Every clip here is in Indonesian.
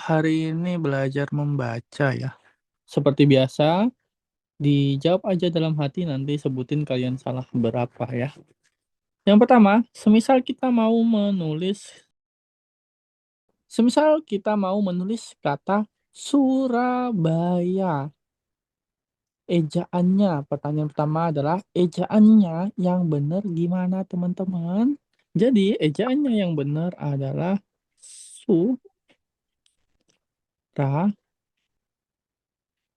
hari ini belajar membaca ya. Seperti biasa, dijawab aja dalam hati nanti sebutin kalian salah berapa ya. Yang pertama, semisal kita mau menulis kata Surabaya. Ejaannya, pertanyaan pertama adalah ejaannya yang benar gimana teman-teman? Jadi ejaannya yang benar adalah su, ra,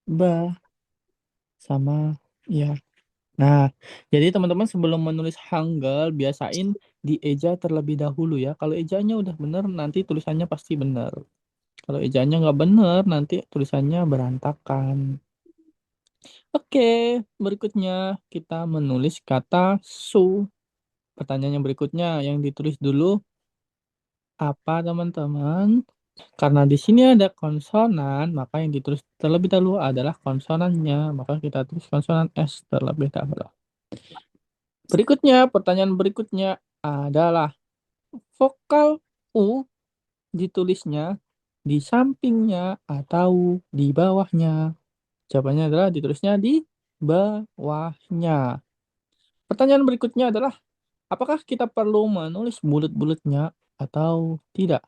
ba, sama ya. Nah, jadi teman-teman sebelum menulis Hangul, biasain dieja terlebih dahulu ya. Kalau ejaannya udah bener, nanti tulisannya pasti bener. Kalau ejaannya nggak bener, nanti tulisannya berantakan. Oke, berikutnya kita menulis kata su. Pertanyaan yang berikutnya, yang ditulis dulu apa teman-teman? Karena di sini ada konsonan, maka yang ditulis terlebih dahulu adalah konsonannya. Maka kita tulis konsonan S terlebih dahulu. Berikutnya, pertanyaan berikutnya adalah vokal U ditulisnya di sampingnya atau di bawahnya. Jawabannya adalah ditulisnya di bawahnya. Pertanyaan berikutnya adalah, apakah kita perlu menulis bulat-bulatnya atau tidak?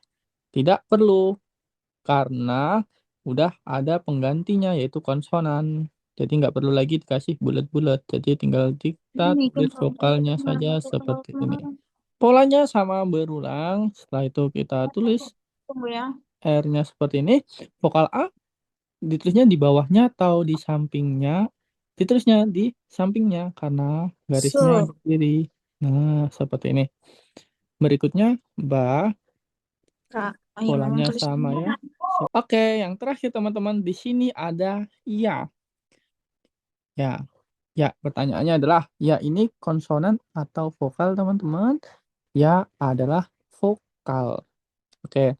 Tidak perlu, karena udah ada penggantinya yaitu konsonan. Jadi nggak perlu lagi dikasih bulat-bulat. Jadi tinggal kita tulis vokalnya saja seperti ini. Polanya sama berulang. Setelah itu kita tulis Tunggu ya. R-nya seperti ini. Vokal A ditulisnya di bawahnya atau di sampingnya. Ditulisnya di sampingnya karena garisnya So, di kiri. Nah, seperti ini. Berikutnya, Ba. Kak. Oh iya, memang Polanya tulisannya. sama ya. Oke, yang terakhir teman-teman di sini ada ya. Ya, ya. Pertanyaannya adalah ya ini konsonan atau vokal teman-teman? Ya adalah vokal. Oke.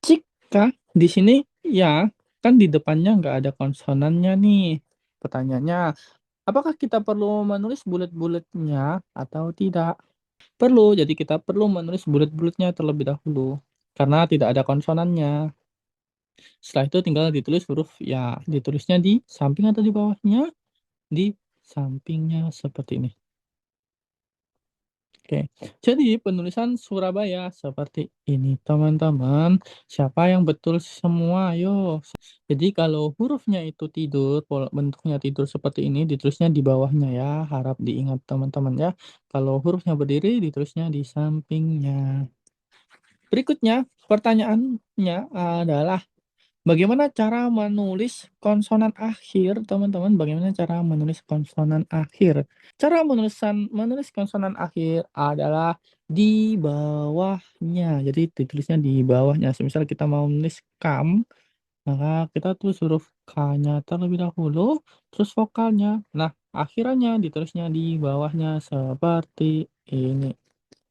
Jika di sini ya kan di depannya nggak ada konsonannya nih. Pertanyaannya, apakah kita perlu menulis bulat-bulatnya atau tidak? Perlu. Jadi kita perlu menulis bulat-bulatnya terlebih dahulu karena tidak ada konsonannya. Setelah itu tinggal ditulis huruf ya, ditulisnya di samping atau di bawahnya? Di sampingnya seperti ini. Oke, jadi penulisan Surabaya seperti ini teman-teman. Siapa yang betul semua? Ayo. Jadi kalau hurufnya itu tidur, bentuknya tidur seperti ini, ditulisnya di bawahnya ya. Harap diingat teman-teman ya. Kalau hurufnya berdiri, ditulisnya di sampingnya. Berikutnya, pertanyaannya adalah bagaimana cara menulis konsonan akhir, teman-teman? Bagaimana cara menulis konsonan akhir? Cara menulis konsonan akhir adalah di bawahnya. Jadi ditulisnya di bawahnya. Semisal kita mau menulis kam, maka kita tulis huruf K-nya terlebih dahulu, terus vokalnya. Nah, akhirannya ditulisnya di bawahnya seperti ini.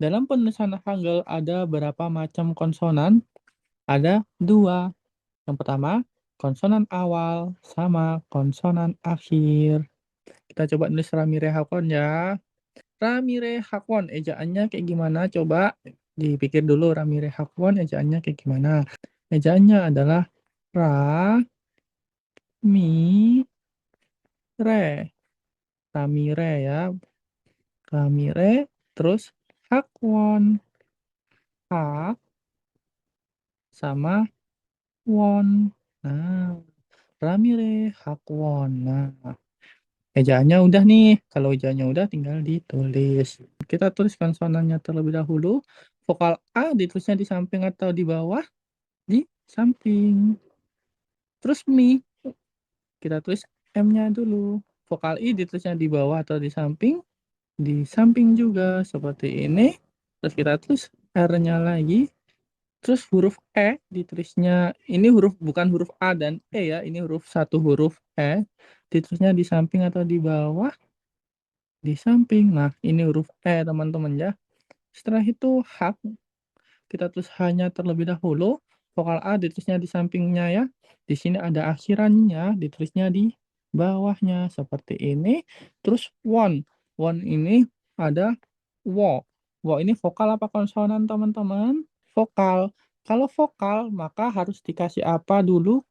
Dalam penulisan Hangul ada berapa macam konsonan? Ada dua. Yang pertama, konsonan awal sama konsonan akhir. Kita coba nulis Ramire Hakon ya. Ramire Hakon, ejaannya kayak gimana? Coba dipikir dulu Ramire Hakon, ejaannya kayak gimana? Ejaannya adalah Ra, Mi, Re. Ramire ya. Ramire, terus Hakwon. Hak sama Won. Nah, Ramire Hakwon. Nah, ejaannya udah nih. Kalau ejaannya udah tinggal ditulis. Kita tulis konsonannya terlebih dahulu. Vokal A ditulisnya di samping atau di bawah? Di samping. Terus mi, kita tulis M-nya dulu. Vokal I ditulisnya di bawah atau di samping? Di samping juga seperti ini. Terus kita tulis R-nya lagi. Terus huruf E ditulisnya, ini huruf bukan huruf A dan E ya, ini huruf satu huruf E. Ditulisnya di samping atau di bawah? Di samping. Nah, ini huruf E teman-teman ya. Setelah itu hak, kita tulis hanya terlebih dahulu. Vokal A ditulisnya di sampingnya ya. Di sini ada akhirannya, ditulisnya di bawahnya seperti ini. Terus won. Won ini ada wo. Wo ini vokal apa konsonan teman-teman? Vokal. Kalau vokal, maka harus dikasih apa dulu?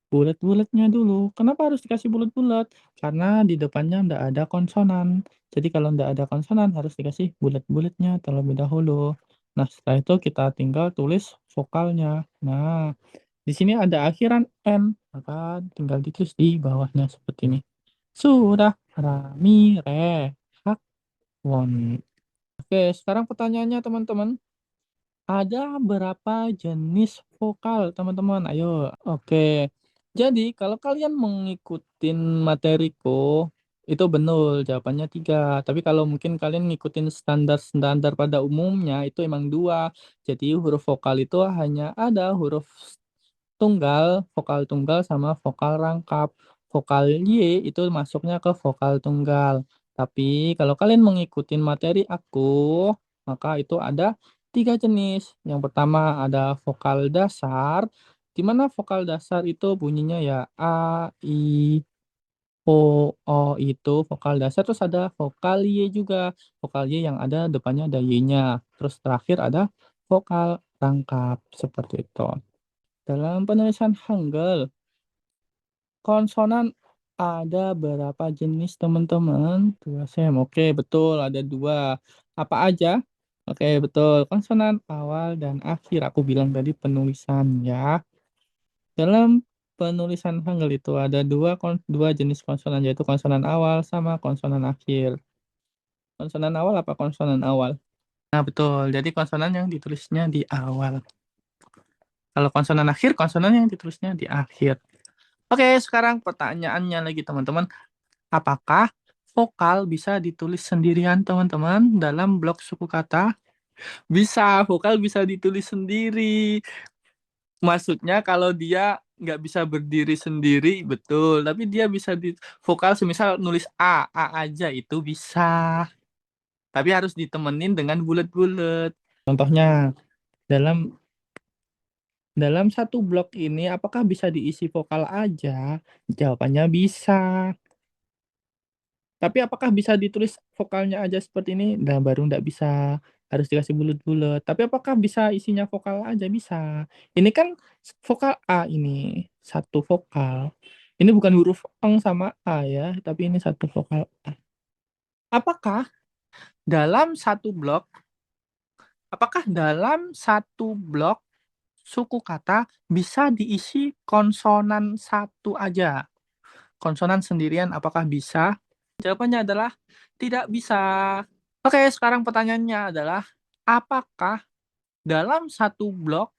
Bulat-bulatnya dulu. Kenapa harus dikasih bulat-bulat? Karena di depannya ndak ada konsonan. Jadi kalau ndak ada konsonan harus dikasih bulat-bulatnya terlebih dahulu. Nah, setelah itu kita tinggal tulis vokalnya. Nah, di sini ada akhiran N, maka tinggal ditulis di bawahnya seperti ini. Sudah, Rami, Re, Hak, Won. Oke, sekarang pertanyaannya teman-teman. Ada berapa jenis vokal, teman-teman? Ayo. Oke. Jadi, kalau kalian mengikuti materiku, itu benar, jawabannya 3. Tapi kalau mungkin kalian ngikutin standar-standar pada umumnya, itu emang 2. Jadi, huruf vokal itu hanya ada huruf tunggal, vokal tunggal, sama vokal rangkap. Vokal Y itu masuknya ke vokal tunggal. Tapi kalau kalian mengikuti materi aku, maka itu ada 3 jenis. Yang pertama ada vokal dasar, di mana vokal dasar itu bunyinya ya A, I, O, O itu vokal dasar. Terus ada vokal Y juga. Vokal Y yang ada depannya ada Y-nya. Terus terakhir ada vokal rangkap, seperti itu. Dalam penulisan Hangul, konsonan ada berapa jenis, teman-teman? 2 Sem. Oke, betul, ada 2. Apa aja? Oke, betul. Konsonan awal dan akhir. Aku bilang tadi penulisan ya. Dalam penulisan Hangul itu ada dua jenis konsonan, yaitu konsonan awal sama konsonan akhir. Konsonan awal apa konsonan awal? Nah, betul. Jadi konsonan yang ditulisnya di awal. Kalau konsonan akhir, konsonan yang ditulisnya di akhir. Oke, sekarang pertanyaannya lagi teman-teman. Apakah vokal bisa ditulis sendirian teman-teman dalam blok suku kata? Bisa, vokal bisa ditulis sendiri. Maksudnya kalau dia nggak bisa berdiri sendiri, betul. Tapi dia bisa di vokal semisal nulis A aja itu bisa. Tapi harus ditemenin dengan bulat-bulat. Contohnya, dalam dalam satu blok ini apakah bisa diisi vokal aja? Jawabannya bisa. Tapi apakah bisa ditulis vokalnya aja seperti ini? Nah, baru nggak bisa, harus dikasih bulet-bulet. Tapi apakah bisa isinya vokal aja? Bisa. Ini kan vokal A ini, satu vokal. Ini bukan huruf eng sama A ya, tapi ini satu vokal A. Apakah dalam satu blok, apakah dalam satu blok suku kata bisa diisi konsonan satu aja? Konsonan sendirian apakah bisa? Jawabannya adalah tidak bisa. Oke, sekarang pertanyaannya adalah, apakah dalam satu blok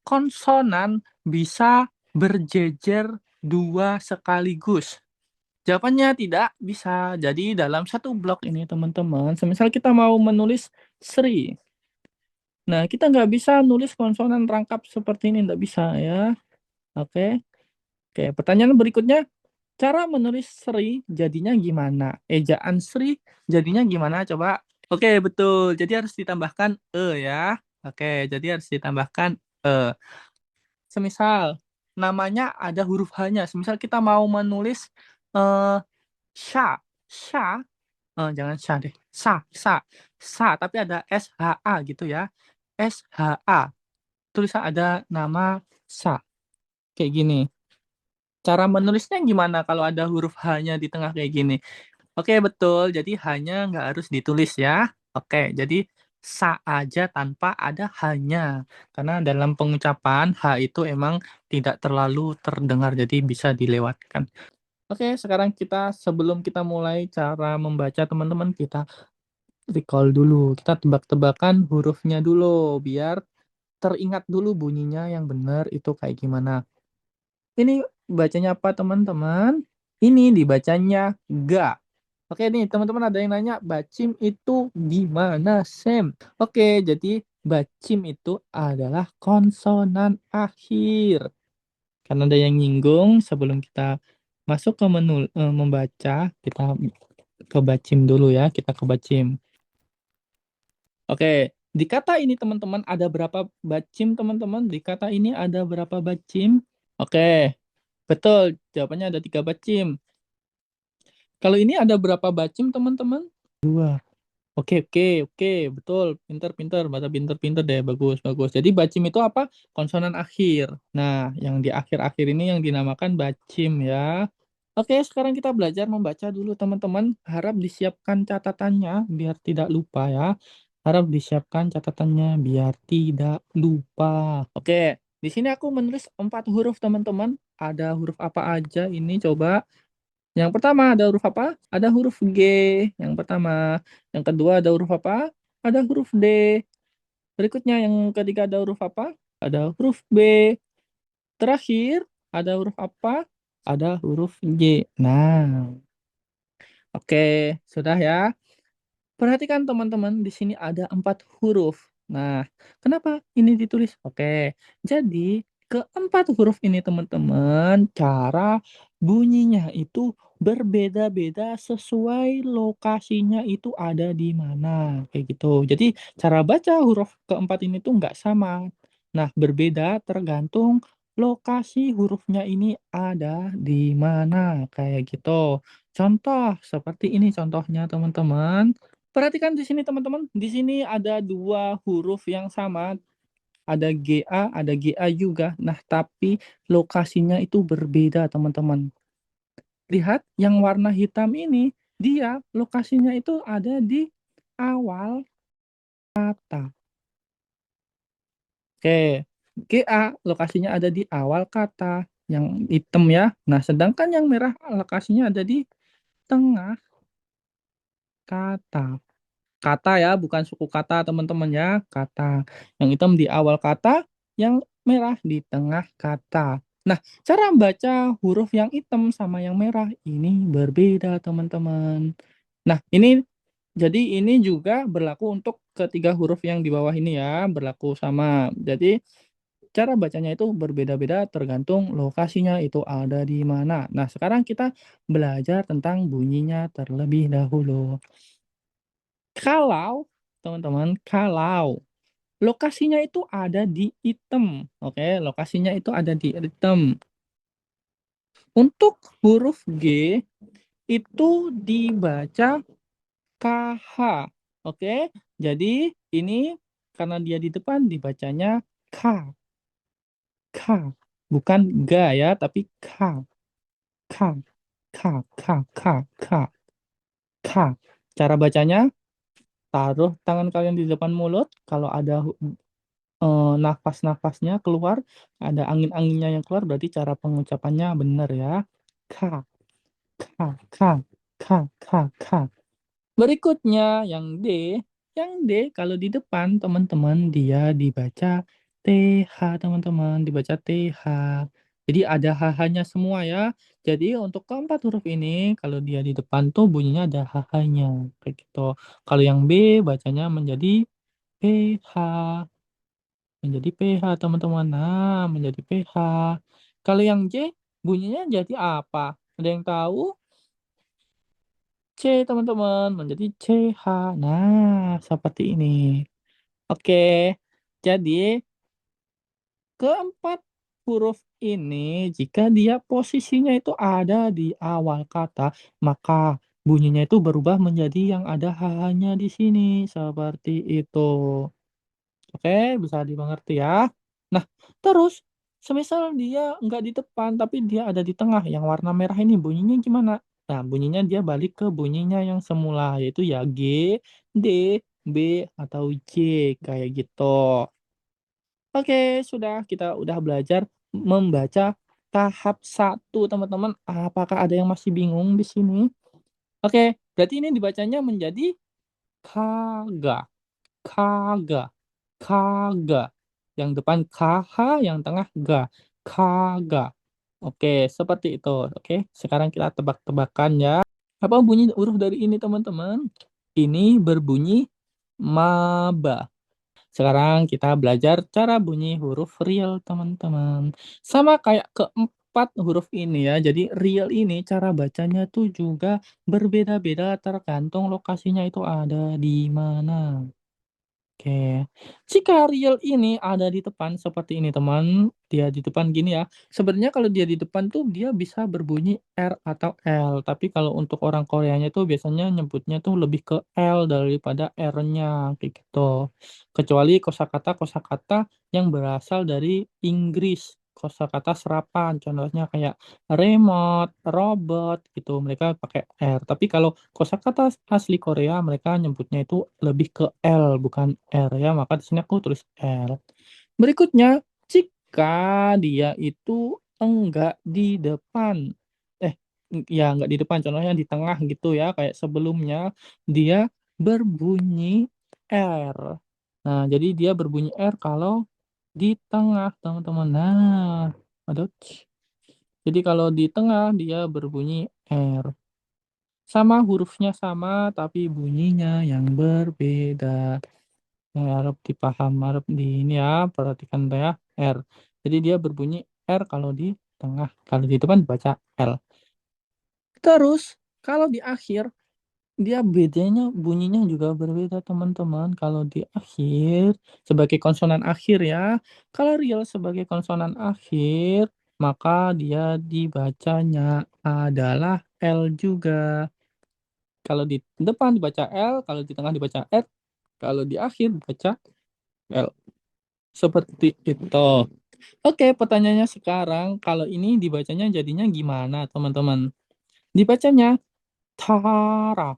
konsonan bisa berjejer 2 sekaligus? Jawabannya tidak bisa. Jadi dalam satu blok ini teman-teman, semisal kita mau menulis Sri. Nah, kita nggak bisa nulis konsonan rangkap seperti ini, nggak bisa ya. Oke. Oke, pertanyaan berikutnya, cara menulis Sri jadinya gimana? Ejaan Sri jadinya gimana coba? Oke, betul. Jadi harus ditambahkan ya. Oke, jadi harus ditambahkan semisal namanya ada huruf H-nya. Semisal kita mau menulis sya, sya, jangan sya deh. Sa, tapi ada SHA gitu ya. SHA. Tulisan ada nama sa. Kayak gini. Cara menulisnya gimana kalau ada huruf H-nya di tengah kayak gini? Oke, betul. Jadi hanya nggak harus ditulis ya. Oke, jadi sa aja tanpa ada hanya. Karena dalam pengucapan H itu emang tidak terlalu terdengar, jadi bisa dilewatkan. Oke, sekarang sebelum kita mulai cara membaca, teman-teman, kita recall dulu. Kita tebak-tebakan hurufnya dulu, biar teringat dulu bunyinya yang benar itu kayak gimana. Ini bacanya apa, teman-teman? Ini dibacanya ga. Oke nih, teman-teman, ada yang nanya, bacim itu gimana, Sam? Oke, jadi bacim itu adalah konsonan akhir. Karena ada yang nyinggung, sebelum kita masuk ke menu membaca, kita ke bacim dulu ya, kita ke bacim. Oke, di kata ini teman-teman ada berapa bacim, teman-teman? Di kata ini ada berapa bacim? Oke, betul, jawabannya ada 3 bacim. Kalau ini ada berapa bacim, teman-teman? 2. Oke, oke, oke, betul. Pinter, pinter, bahasa pinter-pinter deh. Bagus, bagus. Jadi bacim itu apa? Konsonan akhir. Nah, yang di akhir-akhir ini yang dinamakan bacim ya. Oke, sekarang kita belajar membaca dulu teman-teman. Harap disiapkan catatannya biar tidak lupa ya. Harap disiapkan catatannya biar tidak lupa. Oke, di sini aku menulis 4 huruf teman-teman. Ada huruf apa aja ini coba? Yang pertama ada huruf apa? Ada huruf G yang pertama. Yang kedua ada huruf apa? Ada huruf D. Berikutnya yang ketiga ada huruf apa? Ada huruf B. Terakhir ada huruf apa? Ada huruf J. Nah, oke, sudah ya. Perhatikan teman-teman, di sini ada 4 huruf. Nah, kenapa ini ditulis? Oke, jadi keempat huruf ini teman-teman, cara bunyinya itu berbeda-beda sesuai lokasinya itu ada di mana, kayak gitu. Jadi cara baca huruf keempat ini tuh nggak sama. Nah, berbeda tergantung lokasi hurufnya ini ada di mana, kayak gitu. Contoh seperti ini contohnya teman-teman. Perhatikan di sini teman-teman, di sini ada 2 huruf yang sama, ada GA, ada GA juga. Nah, tapi lokasinya itu berbeda teman-teman. Lihat yang warna hitam ini, dia lokasinya itu ada di awal kata. Oke, GA lokasinya ada di awal kata, yang hitam ya. Nah, sedangkan yang merah lokasinya ada di tengah kata. Kata ya, bukan suku kata teman-teman ya, kata. Yang hitam di awal kata, yang merah di tengah kata. Nah, cara baca huruf yang hitam sama yang merah ini berbeda teman-teman. Nah, ini juga berlaku untuk ketiga huruf yang di bawah ini ya, berlaku sama. Jadi cara bacanya itu berbeda-beda tergantung lokasinya itu ada di mana. Nah, sekarang kita belajar tentang bunyinya terlebih dahulu. Kalau teman-teman, kalau lokasinya itu ada di item, oke, lokasinya itu ada di item. Untuk huruf G itu dibaca KH, oke. Jadi ini karena dia di depan dibacanya K, K, bukan ga ya, tapi K, K, K, K, K, K, K. Cara bacanya, taruh tangan kalian di depan mulut, kalau ada nafas-nafasnya keluar, ada angin-anginnya yang keluar, berarti cara pengucapannya benar ya. Ka, ka, ka, ka, ka, ka. Berikutnya yang D kalau di depan teman-teman dia dibaca TH teman-teman, dibaca TH. Jadi ada HH-nya semua ya. Jadi untuk keempat huruf ini kalau dia di depan tuh bunyinya ada HH-nya, kayak gitu. Kalau yang B bacanya menjadi PH. Menjadi PH teman-teman. Nah, menjadi PH. Kalau yang J bunyinya jadi apa? Ada yang tahu? C teman-teman, menjadi CH. Nah, seperti ini. Oke. Jadi keempat huruf ini jika dia posisinya itu ada di awal kata, maka bunyinya itu berubah menjadi yang ada h-nya di sini, seperti itu. Oke, bisa dimengerti ya. Nah, terus semisal dia nggak di depan, tapi dia ada di tengah, yang warna merah ini bunyinya gimana? Nah, bunyinya dia balik ke bunyinya yang semula, yaitu ya G, D, B, atau J, kayak gitu. Oke, kita udah belajar membaca tahap 1, teman-teman. Apakah ada yang masih bingung di sini? Oke, berarti ini dibacanya menjadi kaga. Kaga, kaga. Yang depan KH, yang tengah ga. Kaga. Oke, seperti itu. Oke, sekarang kita tebak-tebakan ya. Apa bunyi huruf dari ini, teman-teman? Ini berbunyi maba. Sekarang kita belajar cara bunyi huruf real, teman-teman. Sama kayak keempat huruf ini ya. Jadi real ini cara bacanya tuh juga berbeda-beda tergantung lokasinya itu ada di mana. Oke. Jika real ini ada di depan seperti ini teman, dia di depan gini ya, sebenarnya kalau dia di depan tuh dia bisa berbunyi R atau L, tapi kalau untuk orang Koreanya tuh biasanya nyebutnya tuh lebih ke L daripada R-nya, kayak gitu. Kecuali kosakata-kosakata yang berasal dari Inggris, kosakata serapan, contohnya kayak remote, robot gitu, mereka pakai R. Tapi kalau kosakata asli Korea mereka nyebutnya itu lebih ke L bukan R ya, maka di sini aku tulis L. Berikutnya, jika dia itu enggak di depan, ya enggak di depan, contohnya di tengah gitu ya, kayak sebelumnya, dia berbunyi R. Nah, jadi dia berbunyi R kalau di tengah, teman-teman. Nah, aduh. Jadi kalau di tengah dia berbunyi R. Sama hurufnya sama, tapi bunyinya yang berbeda. Harap dipaham, harap di ini ya, perhatikan ya, R. Jadi dia berbunyi R kalau di tengah, kalau di depan dibaca L. Terus kalau di akhir, dia bedanya bunyinya juga berbeda teman-teman. Kalau di akhir, sebagai konsonan akhir ya, kalau real sebagai konsonan akhir, maka dia dibacanya adalah L juga. Kalau di depan dibaca L, kalau di tengah dibaca R, kalau di akhir dibaca L. Seperti itu. Oke, pertanyaannya sekarang, kalau ini dibacanya jadinya gimana, teman-teman? Dibacanya Tara,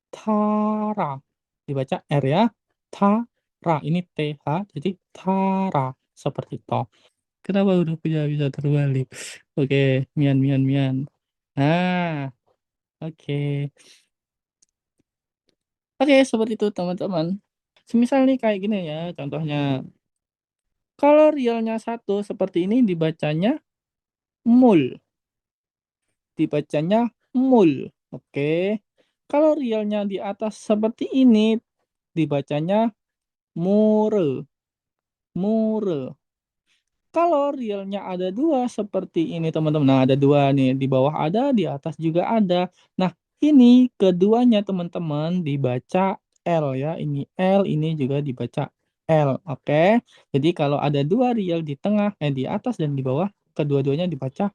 Tara. Dibaca R ya. Tara. Ini TH, jadi Tara. Seperti itu. Kenapa hurufnya bisa terbalik? Oke, mian, mian, mian. Nah, oke. Oke, seperti itu, teman-teman. Semisal nih kayak gini ya, contohnya. Kalau realnya satu seperti ini dibacanya mul. Dibacanya mul. Oke. Kalau realnya di atas seperti ini dibacanya mure. Mure. Kalau realnya ada dua seperti ini teman-teman. Nah, ada dua nih. Di bawah ada, di atas juga ada. Nah, ini keduanya teman-teman dibaca L ya. Ini L, ini juga dibaca L. Oke. Jadi kalau ada dua real di tengah, di atas dan di bawah, kedua-duanya dibaca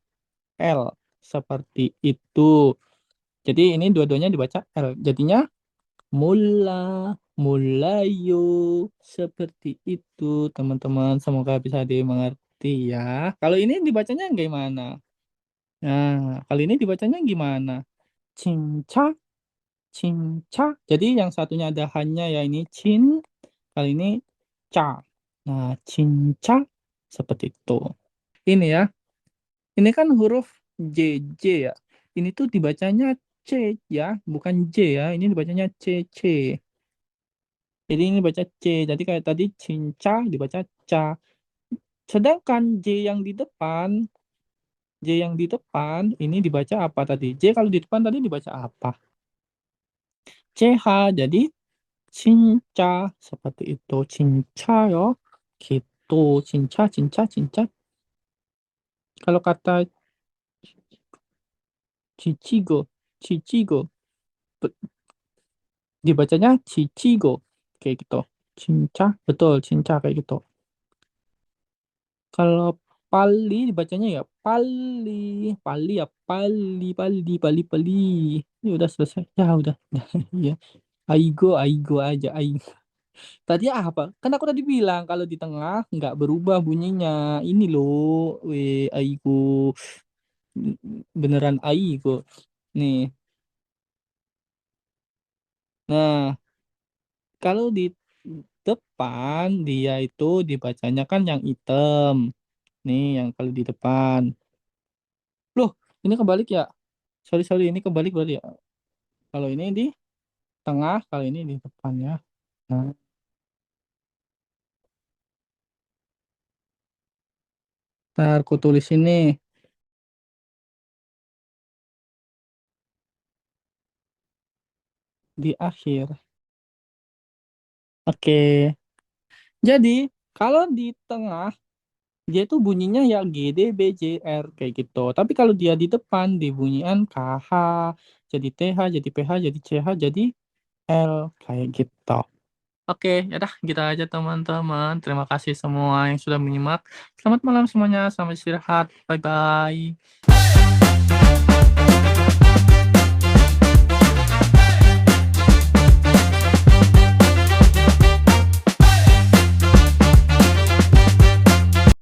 L. Seperti itu. Jadi ini dua-duanya dibaca L. Jadinya mula, mulayo. Seperti itu, teman-teman. Semoga bisa dimengerti ya. Kalau ini dibacanya gimana? Nah, kali ini dibacanya gimana? Cinca, cinca. Jadi yang satunya ada hanya ya ini cin. Kali ini ca. Nah, cinca. Seperti itu. Ini ya. Ini kan huruf J ya. Ini tuh dibacanya C ya, bukan J ya. Ini dibacanya C. Jadi ini baca C. Jadi kayak tadi cinca dibaca ca. Sedangkan J yang di depan ini dibaca apa tadi? J kalau di depan tadi dibaca apa? CH. Jadi cinca seperti itu. Cinca yo. Gitu. Cinca, cinca, cinca. Kalau kata cicigo, cicigo dibacanya cicigo kayak gitu. Cinca, betul, cinca kayak gitu. Kalau Pali dibacanya ya Pali, Pali ya Pali, Pali, Pali, Pali. Ini udah selesai. Ya udah. Iya. Aigo, Aigo aja. Aigo. Tadi apa? Kan aku tadi bilang kalau di tengah nggak berubah bunyinya. Ini loh, Aigo. Beneran Aigo. Nih. Nah, kalau di depan dia itu dibacanya kan yang hitam. Nih, yang kalau di depan. Loh, ini kebalik ya? Sorry, sorry, ini kebalik berarti ya. Kalau ini di tengah, kalau ini di depan ya. Nah, ntar aku tulis ini di akhir. Oke. Jadi, kalau di tengah, dia itu bunyinya ya G, D, B, J, R kayak gitu. Tapi kalau dia di depan, dibunyikan KH, jadi TH, jadi PH, jadi CH, jadi L kayak gitu. Oke, ya udah gitu aja teman-teman. Terima kasih semua yang sudah menyimak. Selamat malam semuanya, selamat istirahat. Bye-bye.